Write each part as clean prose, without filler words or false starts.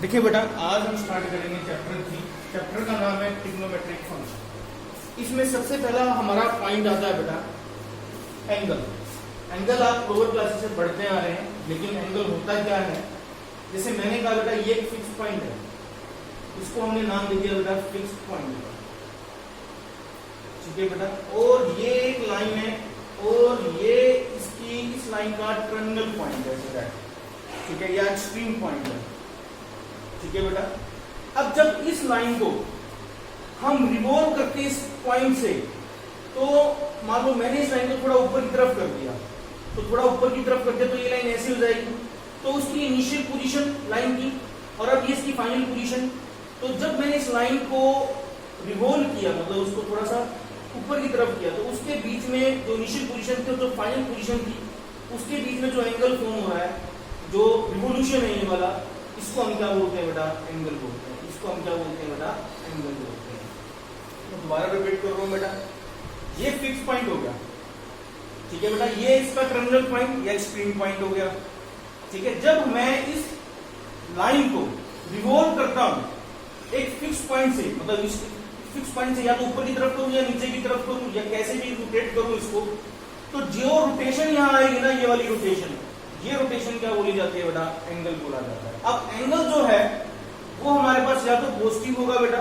देखिए बेटा, आज हम स्टार्ट करेंगे चैप्टर 3। चैप्टर का नाम है ट्रिग्नोमेट्रिक फंक्शन। इसमें सबसे पहला हमारा पॉइंट आता है बेटा एंगल। एंगल आप लोअर क्लासेस से पढ़ते आ रहे हैं, लेकिन एंगल होता क्या है? जैसे मैंने कहा बेटा, ये एक फिक्स पॉइंट है, इसको हमने नाम दे दिया बेटा फिक्स पॉइंट। ठीक है बेटा, और ये एक लाइन है और ये इसकी इस लाइन का टर्मिनल पॉइंट है, ठीक है, या एक्सट्रीम पॉइंट है। ठीक है बेटा, अब जब इस लाइन को हम रिवॉल्व करते इस पॉइंट से, तो मान लो मैंने इस लाइन को थोड़ा ऊपर की तरफ कर दिया, तो थोड़ा ऊपर की तरफ कर दिया तो ये लाइन ऐसी हो जाएगी। तो उसकी इनिशियल पोजीशन लाइन की, और अब ये इसकी फाइनल पोजीशन। तो जब मैंने इस लाइन को रिवॉल्व किया, मतलब उसको थोड़ा सा ऊपर की तरफ किया, तो उसके बीच में जो इनिशियल पोजीशन थी और जो फाइनल पोजीशन थी, उसके बीच में जो एंगल फॉर्म हो रहा है, जो रिवोल्यूशन है ये वाला, इसको हम क्या बोलते हैं बेटा? एंगल बोलते हैं। इसको हम क्या बोलते हैं बेटा? एंगल बोलते हैं। तो दोबारा रिपीट कर रहा हूं बेटा, ये फिक्स पॉइंट हो गया, ठीक है बेटा, ये इसका टर्मिनल पॉइंट या एक्सट्रीम पॉइंट हो गया। ठीक है, जब मैं इस लाइन को रिवॉल्व करता हूं एक फिक्स पॉइंट से, मतलब इस फिक्स पॉइंट से या तो ऊपर की तरफ करूं या नीचे की तरफ करूं या कैसे भी रोटेट करूं इसको, तो जो रोटेशन यहां आएगी ना, ये वाली रोटेशन, ये रोटेशन क्या बोली जाती है बेटा? एंगल बोला जाता है। अब एंगल जो है वो हमारे पास या तो पॉजिटिव होगा बेटा,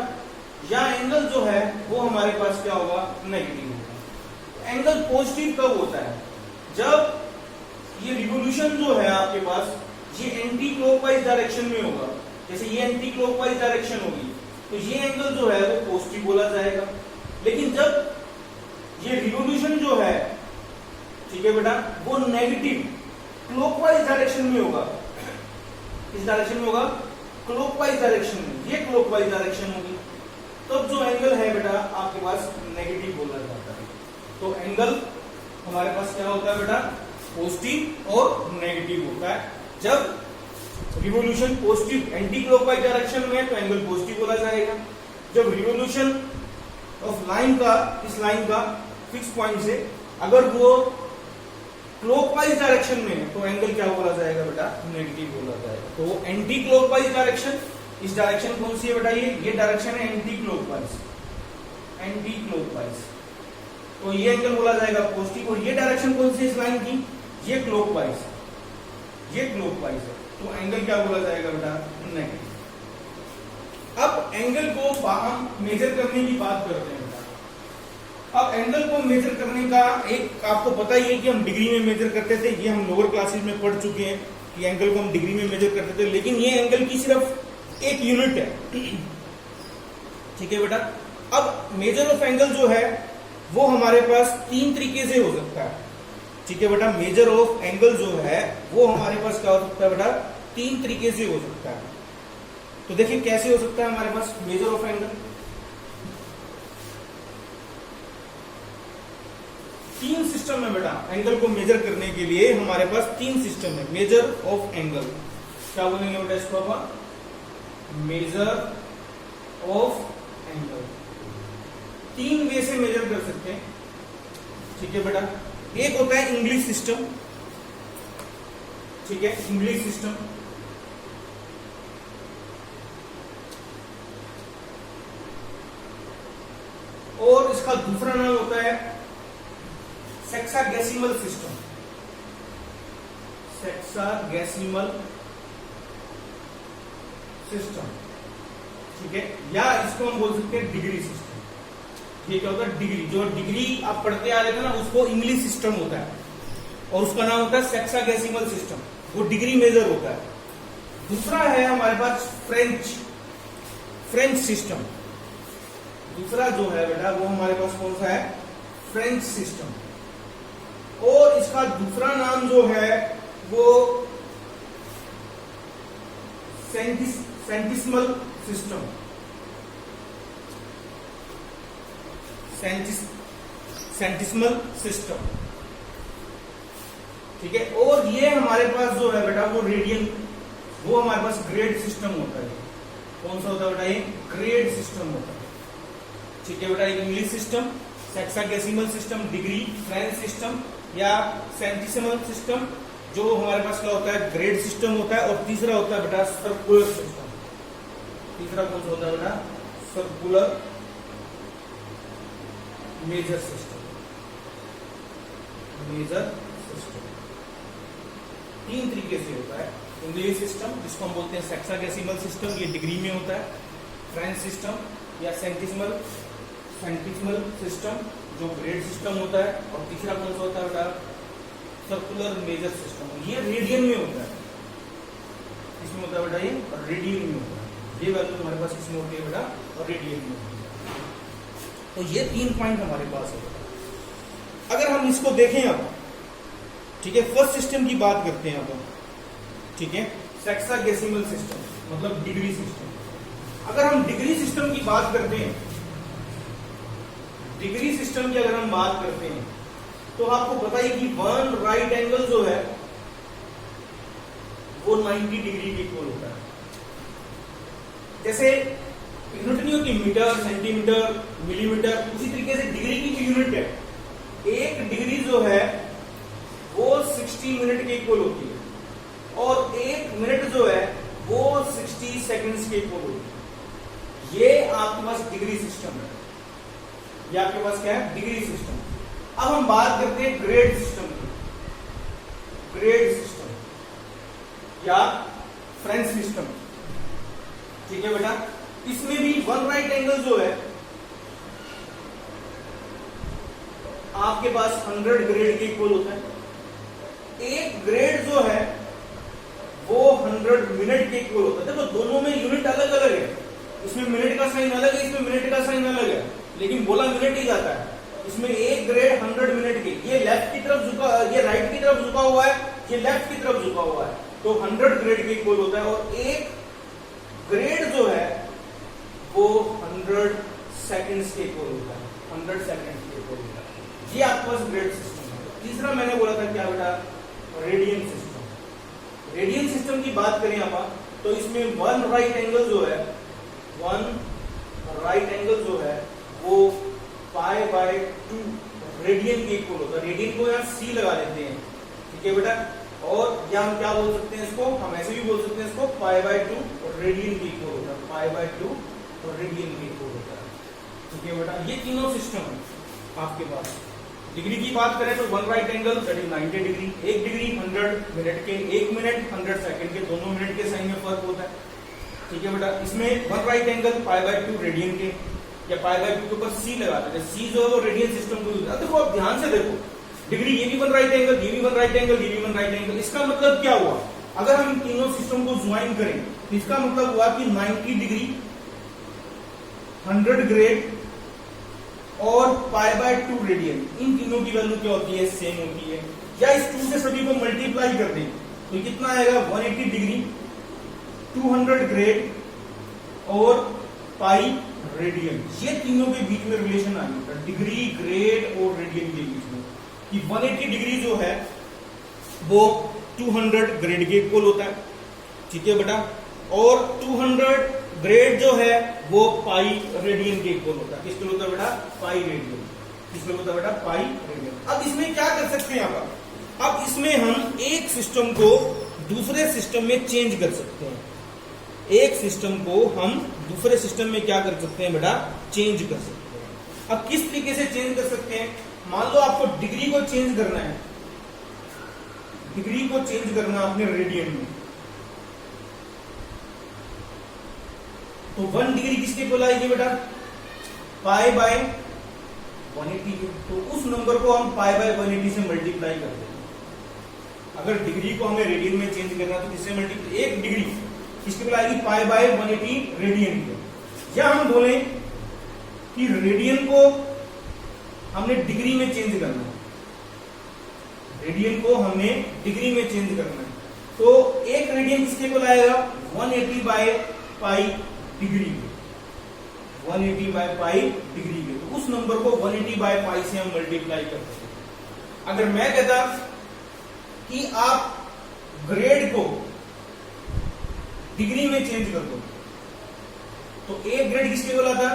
या एंगल जो है वो हमारे पास क्या होगा? नेगेटिव होगा। एंगल पॉजिटिव कब होता है? जब ये रिवोल्यूशन जो है आपके पास, ये एंटी क्लॉकवाइज डायरेक्शन में होगा। जैसे ये एंटी क्लॉकवाइज डायरेक्शन होगी, तो ये एंगल जो है वो पॉजिटिव बोला जाएगा। लेकिन जब ये रिवोल्यूशन जो है, ठीक है बेटा, वो नेगेटिव क्लॉकवाइज डायरेक्शन में होगा, इस डायरेक्शन में होगा, क्लॉकवाइज डायरेक्शन में, ये क्लॉकवाइज डायरेक्शन होगी, तो जो एंगल है बेटा आपके पास नेगेटिव बोला जाता है। तो एंगल हमारे पास क्या होता है बेटा? पॉजिटिव और नेगेटिव होता है। जब revolution positive anti clockwise direction में है तो एंगल पॉजिटिव बोला जाएगा। जब रिवोल्यूशन ऑफ लाइन का, इस लाइन का फिक्स पॉइंट से अगर वो क्लॉकवाइज डायरेक्शन में है तो एंगल क्या बोला जाएगा बेटा? नेगेटिव बोला जाएगा। तो एंटी क्लॉकवाइज डायरेक्शन, इस डायरेक्शन कौन सी है बेटा? ये डायरेक्शन है एंटी क्लॉकवाइज, एंटी क्लॉकवाइज, तो ये एंगल बोला जाएगा पॉजिटिव। और ये डायरेक्शन कौन सी इस लाइन की? ये क्लॉकवाइज, ये क्लॉकवाइज है, तो एंगल क्या बोला जाएगा बेटा? नेगेटिव। अब एंगल को हम मेजर करने की बात करते हैं। अब एंगल को मेजर करने का एक आपको पता ही है कि हम डिग्री में मेजर करते थे, ये हम लोअर क्लासेस में पढ़ चुके हैं कि एंगल को हम डिग्री में मेजर करते थे, लेकिन ये एंगल की सिर्फ एक यूनिट है। ठीक है बेटा, अब मेजर ऑफ एंगल जो है वो हमारे पास तीन तरीके से हो सकता है। ठीक है बेटा, मेजर ऑफ एंगल जो है वो हमारे पास क्या हो सकता है बेटा? तीन तरीके से हो सकता है। तो देखिए कैसे हो सकता है हमारे पास मेजर ऑफ एंगल। तीन सिस्टम है बेटा एंगल को मेजर करने के लिए, हमारे पास तीन सिस्टम है मेजर ऑफ एंगल। क्या बोलेंगे बेटा इसको आप? Measure of angle. तीन वे से मेजर कर सकते हैं। ठीक है बेटा, एक होता है इंग्लिश सिस्टम, ठीक है, इंग्लिश सिस्टम। और इसका दूसरा नाम होता है सेक्सागेसिमल सिस्टम, सेक्सागेसिमल सिस्टम, ठीक है, या इसको हम बोल सकते हैं डिग्री सिस्टम। ये क्या होता है? डिग्री, जो डिग्री आप पढ़ते आ रहे थे ना, उसको इंग्लिश सिस्टम होता है और उसका नाम होता है सेक्सागेसिमल सिस्टम, वो डिग्री मेजर होता है। दूसरा है हमारे पास फ्रेंच सिस्टम। दूसरा जो है बेटा वो हमारे पास कौन सा है? French system. और इसका दूसरा नाम जो है वो सेंटिसिमल सिस्टम, सेंटिसिमल सिस्टम, ठीक है। और ये हमारे पास जो है बेटा वो रेडियन, वो हमारे पास ग्रेड सिस्टम होता है। कौन सा होता है बेटा? ये ग्रेड सिस्टम होता है। ठीक है बेटा, English system, sexagesimal system, degree, French system या सेंटिसिमल सिस्टम, जो हमारे पास क्या होता है? ग्रेड सिस्टम होता है। और तीसरा होता है बेटा सर्कुलर सिस्टम। तीसरा कौन सा होता है बेटा? Circular measure system. Measure system तीन तरीके से होता है। इंग्लिश सिस्टम जिसको हम बोलते हैं सेक्साडेसिमल सिस्टम, ये डिग्री में होता है। फ्रेंच सिस्टम या सेंटिसिमल सिस्टम जो ग्रेड सिस्टम होता है। और तीसरा कौन सा होता है बेटा? सर्कुलर मेजर सिस्टम, ये रेडियन में होता है। किसमें होता है बेटा? ये रेडियन में होता है। ये वैल्यू तुम्हारे पास किसमें होती है बेटा? रेडियन में होती है। तो ये 3 पॉइंट हमारे पास है। अगर हम इसको देखें अब, ठीक है, फर्स्ट सिस्टम की बात करते हैं अब, ठीक है, सेक्साडेसिमल सिस्टम मतलब डिग्री सिस्टम। अगर हम डिग्री सिस्टम की बात करते हैं, डिग्री सिस्टम की अगर हम बात करते हैं तो आपको पता है कि वन राइट एंगल जो है वो 90 डिग्री के इक्वल होता है। जैसे यूनिट नहीं होती मीटर, सेंटीमीटर, मिलीमीटर, उसी तरीके से डिग्री की यूनिट है। एक डिग्री जो है वो 60 मिनट के इक्वल होती है और एक मिनट जो है वो 60 सेकंड्स के इक्वल होती है। ये आपके पास डिग्री सिस्टम है। ये आपके पास क्या है? Degree system. अब हम बात करते हैं ग्रेड सिस्टम की। ग्रेड सिस्टम या फ्रेंच सिस्टम, ठीक है बेटा। इसमें भी वन राइट एंगल जो है आपके पास 100 ग्रेड के इक्वल होता है। एक ग्रेड जो है वो 100 मिनट के इक्वल होता है। देखो दोनों में यूनिट अलग अलग है। इसमें मिनट का साइन अलग है, इसमें मिनट का साइन अलग है, लेकिन बोला मिनट ही जाता है। इसमें एक ग्रेड 100 मिनट के, ये लेफ्ट की तरफ झुका, ये राइट की तरफ झुका हुआ है, ये लेफ्ट की तरफ झुका हुआ है, तो 100 ग्रेड के इक्वल होता है। और एक ग्रेड जो है वो 100 सेकंड्स के इक्वल होता है। 100 सेकंड के इक्वल होता है। ये आपके पास ग्रेड सिस्टम है। तीसरा मैंने बोला था क्या बेटा? Radian system. रेडियन सिस्टम की बात करें आप तो इसमें वन राइट एंगल जो है, वन राइट एंगल जो है वो π/2 रेडियन के इक्वल होता है। रेडियन को यहाँ c लगा लेते हैं, ठीक है बेटा। और या हम क्या बोल सकते हैं इसको? हम ऐसे भी बोल सकते हैं इसको π/2 रेडियन के इक्वल होता है। π/2 रेडियन के इक्वल होता है, ठीक है बेटा। ये तीनों सिस्टम है आपके पास। डिग्री की बात करें तो one right angle that is 90 degree. एक डिग्री 100 मिनट के, एक मिनट 100 सेकंड के, दोनों मिनट के साइन में फर्क होता है, ठीक है बेटा। इसमें वन राइट एंगल π/2 रेडियन के या π/2 के ऊपर c लगाते हैं। c जो है वो रेडियन सिस्टम को यूज करता है। देखो आप ध्यान से देखो, डिग्री ये भी वन राइट एंगल, ये भी वन राइट एंगल, ये भी वन राइट एंगल। इसका मतलब क्या हुआ? अगर हम इन तीनों सिस्टम को ज्वाइन करें तो इसका मतलब हुआ कि 90 डिग्री, 100 ग्रेड और π/2 रेडियन, इन तीनों की वैल्यू क्या होती है? सेम होती है। या इस 2 से सभी को मल्टीप्लाई कर दें तो कितना आएगा? 180 डिग्री, 200 ग्रेड और पाई रेडियन। ये तीनों के बीच में रिलेशन आ गया, डिग्री, ग्रेड और रेडियन के बीच में, कि 180 डिग्री जो है वो 200 ग्रेड के इक्वल होता है, ठीक है बेटा। और 200 ग्रेड जो है वो पाई रेडियन के इक्वल होता है। किसके होता है बेटा? Pi radian. किसके होता है बेटा? Pi radian. अब इसमें क्या कर सकते हैं आप? अब इसमें हम एक सिस्टम को दूसरे सिस्टम में चेंज कर सकते हैं। एक सिस्टम को हम दूसरे सिस्टम में क्या कर सकते हैं बेटा? चेंज कर सकते हैं। अब किस तरीके से चेंज कर सकते हैं? मान लो आपको डिग्री को चेंज करना है, डिग्री को चेंज करना अपने रेडियन में, तो 1 डिग्री किसके इक्वल आएगी बेटा? π/180। तो उस नंबर को हम π/180 से मल्टीप्लाई कर देंगे। अगर डिग्री को हमें रेडियन में चेंज करना तो किससे मल्टीप्लाई? एक डिग्री किसके इक्वल आएगी? π/180 रेडियन के। या हम बोले कि रेडियन को हमने डिग्री में चेंज करना है, रेडियन को हमने डिग्री में चेंज करना है, तो एक रेडियन किसके इक्वल आएगा? 180/π डिग्री के, 180/π डिग्री के। तो उस नंबर को 180/π से हम मल्टीप्लाई करते हैं। अगर मैं कहता कि आप ग्रेड को डिग्री में चेंज कर दो, तो एक ग्रेड किसके इक्वल आता?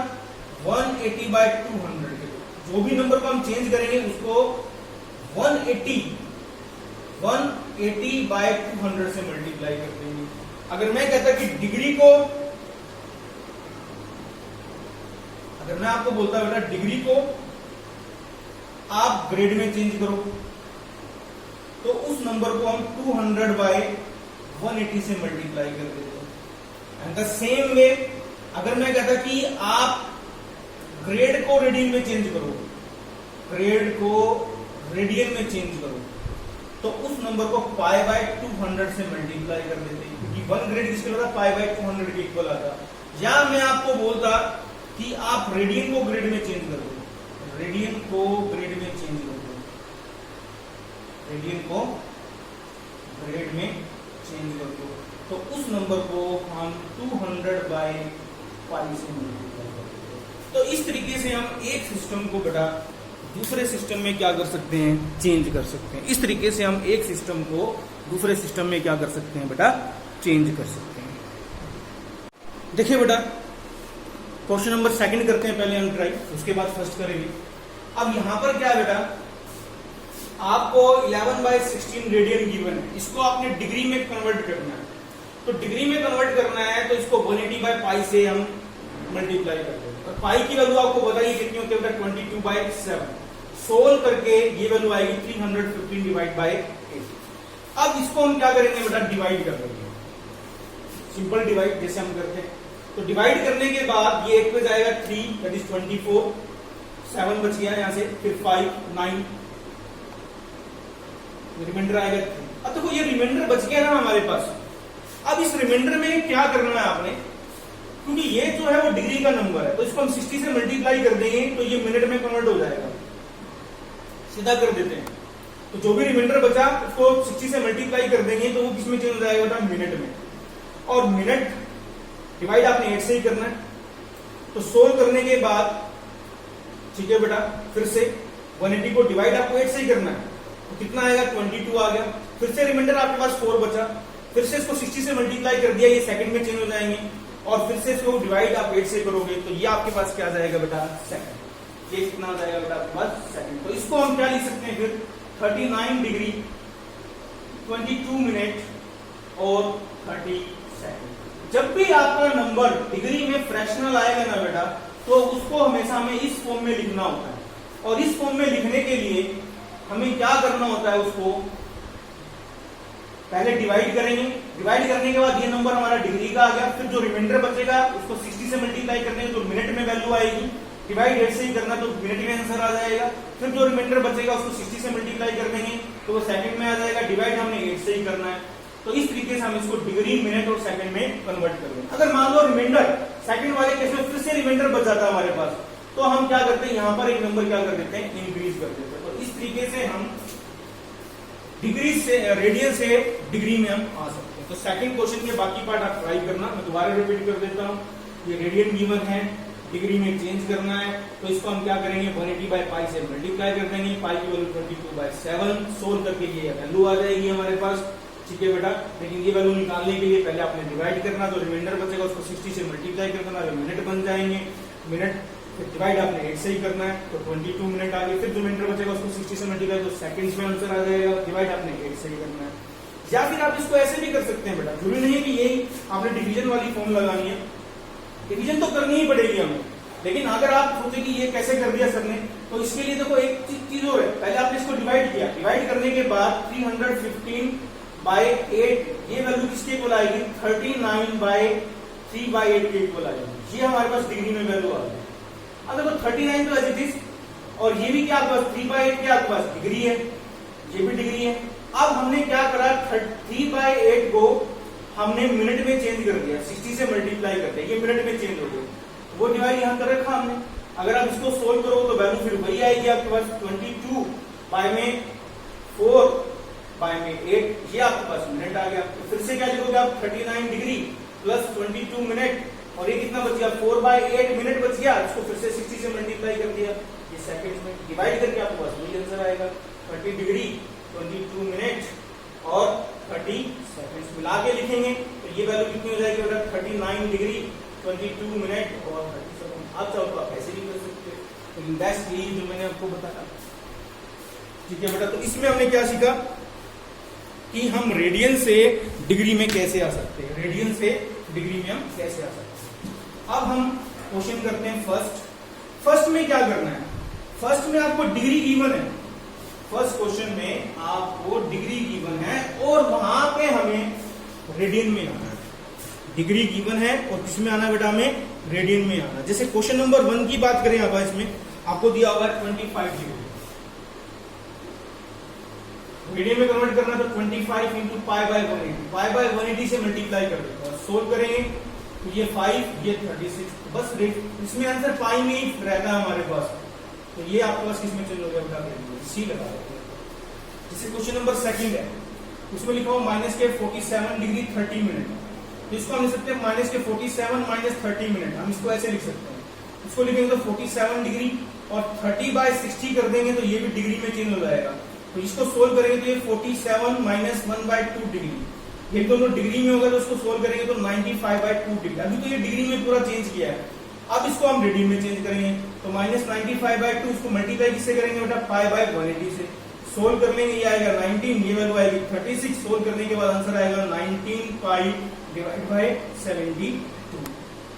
180/200 के। जो भी नंबर को हम चेंज करेंगे उसको 180/200 से मल्टीप्लाई कर देंगे। अगर मैं कहता कि डिग्री को मैं आपको बोलता बेटा डिग्री को आप ग्रेड में चेंज करो, तो उस नंबर को हम 200 बाय 180 से मल्टीप्लाई कर देते हैं। एंड द सेम वे अगर मैं कहता कि आप ग्रेड को रेडियन में चेंज करो, ग्रेड को रेडियन में चेंज करो, तो उस नंबर को पाई बाय 200 से मल्टीप्लाई कर देते हैं, क्योंकि 1 ग्रेड किसके होता पाई बाय 200 के इक्वल आता। या मैं आपको बोलता कि आप रेडियन को ग्रेड में चेंज कर दो, रेडियन को ग्रेड में चेंज कर दो, रेडियन को ग्रेड में चेंज कर दो, तो उस नंबर को हम 200 बाय पाई से मल्टीप्लाई कर देते। तो इस तरीके से हम एक सिस्टम को बेटा दूसरे सिस्टम में क्या कर सकते हैं, चेंज कर सकते हैं। इस तरीके से हम एक सिस्टम को दूसरे सिस्टम में क्या कर सकते हैं बेटा, चेंज कर सकते हैं। देखिए बेटा क्वेश्चन नंबर 2 करते हैं पहले हम ट्राई, उसके बाद फर्स्ट करेंगे। अब यहां पर क्या है बेटा, आपको 11/16 रेडियन गिवन है, इसको आपने डिग्री में कन्वर्ट करना है। तो डिग्री में कन्वर्ट करना है तो इसको 180 बाय पाई से हम मल्टीप्लाई करते हैं, और पाई की वैल्यू आपको बताइए कितनी होती है बेटा, 22/7। सोल्व करके ये वैल्यू आएगी 315 डिवाइड बाय 8। अब इसको हम क्या करेंगे बेटा, डिवाइड कर देंगे, सिंपल डिवाइड जैसे हम करते हैं। तो डिवाइड करने के बाद ये 1 पे जाएगा 3, दैट इज 24, 7 बच गया यहां से, फिर 5, 9, रिमाइंडर आएगा 3। अब देखो ये रिमाइंडर बच गया ना हमारे पास। अब इस रिमाइंडर में क्या करना है आपने, क्योंकि ये जो है वो डिग्री का नंबर है, तो इसको हम 60 से मल्टीप्लाई कर देंगे तो ये मिनट में कन्वर्ट हो जाएगा, सीधा कर देते हैं। तो जो भी रिमाइंडर बचा उसको 60 से मल्टीप्लाई कर देंगे तो वो किसमें चेंज हो जाएगा बेटा, मिनट में। और मिनट डिवाइड आपने 8 से ही करना है। तो सोल्व करने के बाद ठीक है बेटा, फिर से 180 को डिवाइड आपको 8 से ही करना है, तो कितना आएगा, 22 आ गया। फिर से रिमाइंडर आपके पास 4 बचा, फिर से इसको 60 से मल्टीप्लाई कर दिया, ये सेकंड में चेंज हो जाएंगे, और फिर से इसको डिवाइड आप 8 से करोगे तो ये आपके पास क्या आ जाएगा बेटा, सेकंड। ये कितना आ जाएगा बेटा आपके पास, सेकंड। तो इसको हम क्या लिख सकते हैं फिर, 39 डिग्री 22 मिनट और 30 सेकंड। जब भी आपका नंबर डिग्री में फ्रैक्शनल आएगा ना बेटा, तो उसको हमेशा हमें इस फॉर्म में लिखना होता है। और इस फॉर्म में लिखने के लिए हमें क्या करना होता है, उसको पहले डिवाइड करेंगे, डिवाइड करने के बाद ये नंबर हमारा डिग्री का आ गया, फिर जो रिमाइंडर बचेगा उसको 60 से मल्टीप्लाई करने तो मिनट में वैल्यू आएगी, डिवाइड 8 से ही करना तो मिनट में आंसर आ जाएगा। फिर जो रिमाइंडर बचेगा उसको 60 से मल्टीप्लाई कर देंगे तो वो सेकंड में आ जाएगा, डिवाइड हमने 8 से ही करना है। तो इस तरीके से हम इसको डिग्री, मिनट और सेकंड में कन्वर्ट कर देंगे। अगर मान लो रिमाइंडर सेकंड वाले केस में फिर से रिमाइंडर बच जाता है हमारे पास, तो हम क्या करते हैं, यहां पर एक नंबर क्या कर देते हैं, इंक्रीज कर देते हैं। तो इस तरीके से हम डिग्री से, रेडियन से डिग्री में हम आ सकते हैं। तो सेकंड क्वेश्चन के बाकी पार्ट आप ट्राई करना, मैं दोबारा रिपीट कर देता हूं। ये रेडियन गिवन है, डिग्री में चेंज करना है, तो इसको हम क्या करेंगे, 180 बाय पाई से मल्टीप्लाई कर देंगे, पाई की वैल्यू 22/7, सोल्व करके ये वैल्यू आ जाएगी हमारे पास, ठीक है बेटा। लेकिन ये वैल्यू निकालने के लिए पहले आपने डिवाइड करना, तो रिमाइंडर बचेगा उसको 60 से मल्टीप्लाई कर देना, मिनट बन जाएंगे, मिनट डिवाइड आपने 8 से ही करना है, तो 22 मिनट आ गए। फिर जो रिमाइंडर बचेगा उसको 60 से मल्टीप्लाई, तो सेकंड्स में आंसर आ जाएगा, डिवाइड आपने 8 से ही करना है। या फिर आप इसको ऐसे भी कर सकते हैं बेटा, जरूरी नहीं है कि यही आपने डिवीजन वाली फॉर्म लगानी है, डिवीजन तो करनी ही पड़ेगी हमें। लेकिन अगर आप सोचे कि ये कैसे कर दिया सर ने, तो इसके लिए देखो एक चीज और है, पहले आपने इसको डिवाइड किया, डिवाइड करने के बाद 315/8 ये वैल्यू किसके इक्वल आएगी, 39/3/8 के इक्वल आएगी। ये हमारे पास डिग्री में वैल्यू आ गई। अब देखो 39 तो एज इट इज, और ये भी क्या आपके पास 3/8 क्या आपके पास डिग्री है, ये भी डिग्री है। अब हमने क्या करा, 3/8 को हमने मिनट में चेंज कर दिया, 60 से मल्टीप्लाई कर दिया, ये मिनट में चेंज हो गया, वो डिवाइड यहां कर रखा हमने। अगर आप इसको सोल्व करो तो वैल्यू फिर वही आएगी आपके पास, 22/4/8, ये आपके पास मिनट आ गया। तो फिर से क्या लिखोगे आप, 39 डिग्री प्लस 22 मिनट, और ये कितना बच गया, 4/8 मिनट बच गया, इसको फिर से 60 से मल्टीप्लाई कर दिया, ये सेकंड में डिवाइड करके आपके पास वही आंसर आएगा, 30 डिग्री 22 मिनट और 30 सेकंड्स मिला के लिखेंगे तो ये वैल्यू कितनी हो जाएगी बेटा, 39 डिग्री 22 मिनट और 30 सेकंड। आप चाहो तो आप ऐसे भी कर सकते हो, लेकिन बेस्ट यही जो मैंने आपको बताया, ठीक है बेटा। तो इसमें हमने क्या सीखा कि हम रेडियन से डिग्री में कैसे आ सकते हैं, रेडियन से डिग्री में हम कैसे आ सकते हैं। अब हम क्वेश्चन करते हैं फर्स्ट। फर्स्ट में क्या करना है, फर्स्ट में आपको डिग्री गिवन है, फर्स्ट क्वेश्चन में आपको डिग्री गिवन है और वहां पे हमें रेडियन में आना है। डिग्री गिवन है और किसमें आना बेटा, हमें रेडियन में आना। जैसे क्वेश्चन नंबर 1 की बात करें, अब इसमें आपको दिया हुआ है 25 डिग्री, रेडियन में कन्वर्ट करना तो 25 into pi by 180, pi by 180 से मल्टीप्लाई कर देते हैं, सोल्व करेंगे तो ये 5 ये 36, बस इसमें आंसर पाई में ही रहता है हमारे पास, तो ये आपके पास किसमें चेंज हो गया बेटा, सी लगा देंगे। जैसे क्वेश्चन नंबर 2 है, उसमें लिखा हुआ माइनस के 47 डिग्री 30 मिनट, तो इसको हम लिख सकते हैं माइनस के 47 माइनस 30 मिनट, हम इसको ऐसे लिख सकते हैं। इसको लिखेंगे तो 47 डिग्री और 30 बाय 60 कर देंगे तो ये भी डिग्री में चेंज हो जाएगा, तो इसको सोल्व करेंगे तो ये 47 माइनस 1/2 डिग्री, ये दोनों डिग्री में होगा तो उसको सोल्व करेंगे तो 95/2 डिग्री। अभी तो ये डिग्री में पूरा चेंज किया है, अब इसको हम रेडियन में चेंज करेंगे तो माइनस 95/2, इसको मल्टीप्लाई किससे करेंगे बेटा, पाई बाय 180 से, सोल्व कर लेंगे, ये आएगा 19, ये वैल्यू आएगी 36, सोल्व करने के बाद आंसर आएगा 19 पाई डिवाइड बाय 72,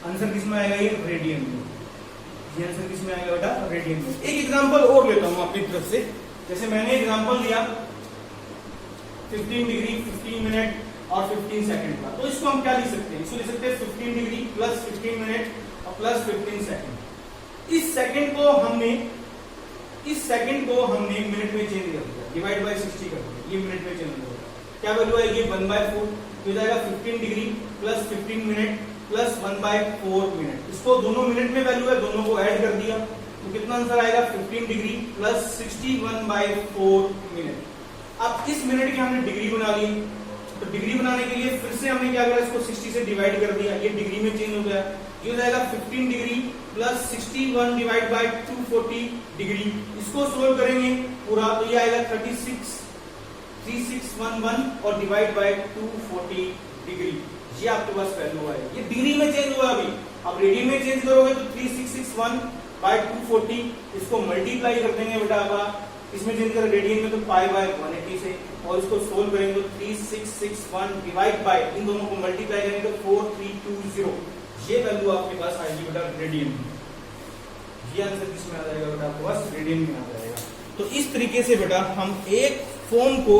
आंसर किसमें आएगा, ये रेडियन में, ये आंसर किसमें आएगा बेटा, रेडियन में। एक एग्जांपल और लेता हूं आपकी तरफ से, जैसे मैंने एग्जांपल लिया 15 डिग्री 15 मिनट और 15 सेकंड का, तो इसको हम क्या लिख सकते हैं, इसको लिख सकते हैं 15 डिग्री प्लस 15 मिनट और प्लस 15 सेकंड। इस सेकंड को हमने मिनट में चेंज कर दिया, डिवाइड बाय 60 कर दिया, ये मिनट में चेंज हो गया, क्या वैल्यू आएगी 1/4, तो जाएगा 15 degree plus 15 minute plus 1/4 minute, इसको दोनों मिनट में वैल्यू है, दोनों को ऐड कर दिया तो कितना आंसर आएगा 15 डिग्री प्लस 61/4 मिनट। अब इस मिनट की हमने डिग्री बना ली, तो डिग्री बनाने के लिए फिर से हमने क्या करा, इसको 60 से डिवाइड कर दिया, ये डिग्री में चेंज हो गया, ये हो जाएगा 15 degree plus 61 divide by 240 degree, इसको सोल्व करेंगे पूरा तो ये आएगा 3611 और डिवाइड बाय 240 डिग्री, ये आपके पास वैल्यू आएगी, ये डिग्री में चेंज हुआ अभी। अब रेडियन में चेंज करोगे तो 3661 बाय 240, इसको मल्टीप्लाई कर देंगे बेटा, अब इसमें चेंज करें रेडियन में तो पाई बाय 180 से, और इसको सोल्व करेंगे तो 3661 डिवाइड बाय, इन दोनों को मल्टीप्लाई करेंगे तो 4320, ये वैल्यू आपके पास आएगी बेटा रेडियन में, ये आंसर किसमें आ जाएगा बेटा, आपके पास रेडियन में आ जाएगा। तो इस तरीके से बेटा हम एक फॉर्म को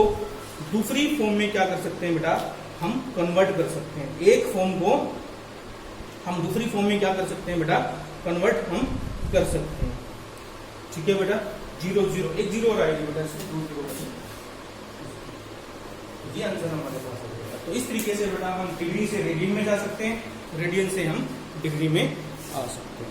दूसरी फॉर्म में क्या कर सकते हैं बेटा, हम कन्वर्ट कर सकते हैं, एक फॉर्म को हम दूसरी फॉर्म में क्या कर सकते हैं बेटा, कन्वर्ट हम कर सकते हैं। ठीक है बेटा, 0 0 एक 0 और आएगी बेटा, ये आंसर हमारे पास आ जाएगा। तो इस तरीके से बेटा हम डिग्री से रेडियन में जा सकते हैं, रेडियन से हम डिग्री में आ सकते हैं।